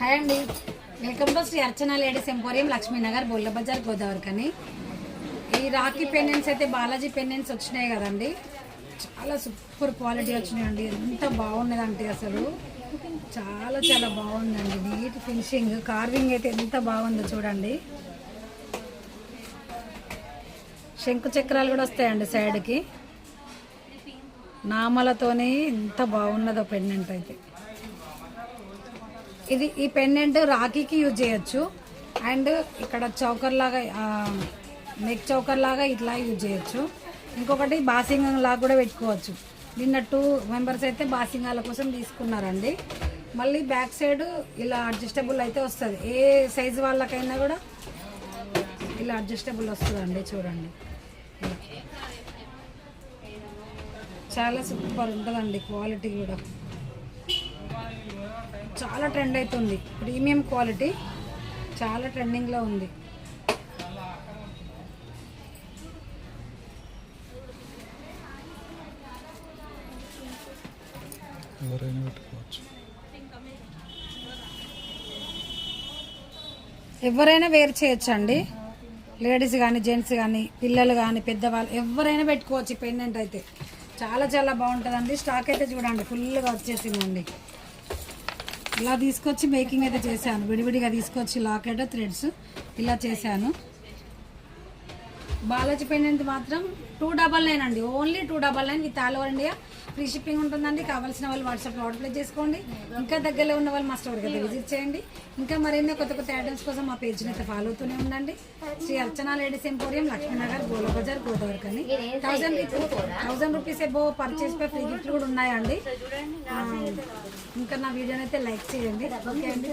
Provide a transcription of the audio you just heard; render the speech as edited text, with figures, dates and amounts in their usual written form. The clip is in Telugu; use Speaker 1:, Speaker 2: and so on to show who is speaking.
Speaker 1: హాయ్ అండి, welcome to Shri Archana ladies emporium, Lakshminagar, Bolla Bazar, Godavari. కానీ ఈ రాఖీ పెండెంట్స్ అయితే బాలాజీ పెండెంట్స్ వచ్చినాయి కదండి, చాలా సూపర్ క్వాలిటీ వచ్చినాయండి. ఎంత బాగున్నదంటే అసలు చాలా చాలా బాగుందండి. నీట్ ఫినిషింగ్, కార్వింగ్ అయితే ఎంత బాగుందో చూడండి. శంకు చక్రాలు కూడా వస్తాయండి సైడ్కి, నామలతోనే ఎంత బాగున్నదో పెండెంట్ అయితే. ఈ పెండెంట్ రాఖీకి యూజ్ చేయొచ్చు, అండ్ ఇక్కడ చౌకర్ లాగా, నెక్ చౌకర్ లాగా ఇట్లా యూజ్ చేయొచ్చు. ఇంకొకటి బాసింగం లాగా కూడా పెట్టుకోవచ్చు. నిన్న 2 మెంబర్స్ అయితే బాసింగాల కోసం తీసుకున్నారండి. మళ్ళీ బ్యాక్ సైడ్ ఇలా అడ్జస్టబుల్ అయితే వస్తుంది, ఏ సైజు వాళ్ళకైనా కూడా ఇలా అడ్జస్టబుల్ వస్తుందండి. చూడండి, చాలా సూపర్ ఉంటుందండి. క్వాలిటీ కూడా చాలా ట్రెండ్ అవుతుంది, ప్రీమియం క్వాలిటీ చాలా ట్రెండింగ్లో ఉంది. ఎవరైనా వేర్ చేయొచ్చు అండి, లేడీస్ కానీ జెంట్స్ కానీ పిల్లలు కానీ పెద్దవాళ్ళు ఎవరైనా పెట్టుకోవచ్చు. ఈ పెండెంట్ అయితే చాలా చాలా బాగుంటుందండి. స్టాక్ అయితే చూడండి ఫుల్గా వచ్చేసిందండి. ఇలా తీసుకొచ్చి మేకింగ్ అయితే చేశాను, విడివిడిగా తీసుకొచ్చి లాకెట్ థ్రెడ్స్ ఇలా చేశాను. బాలాజీ పెండెంట్ మాత్రం 299 అండి, only 299 with all over India free shipping ఉంటుందండి. కావాల్సిన వాళ్ళు వాట్సాప్లో ఆర్డర్ ప్లేస్ చేసుకోండి. ఇంకా దగ్గరలో ఉన్న వాళ్ళు మా స్టోర్కి అయితే విజిట్ చేయండి. ఇంకా మరిన్ని కొత్త కొత్త ఐటమ్స్ కోసం మా పేజ్ని అయితే ఫాలో అవుతూనే ఉండండి. Shri Archana ladies emporium, Lakshmi Nagar, బోల Bazar, Godavari. కానీ 1000 రూపీస్ ఎబో పర్చేస్ పై ఫ్రీ గిఫ్ట్లు కూడా ఉన్నాయండి. ఇంకా నా వీడియోని అయితే లైక్ చేయండి. ఓకే అండి.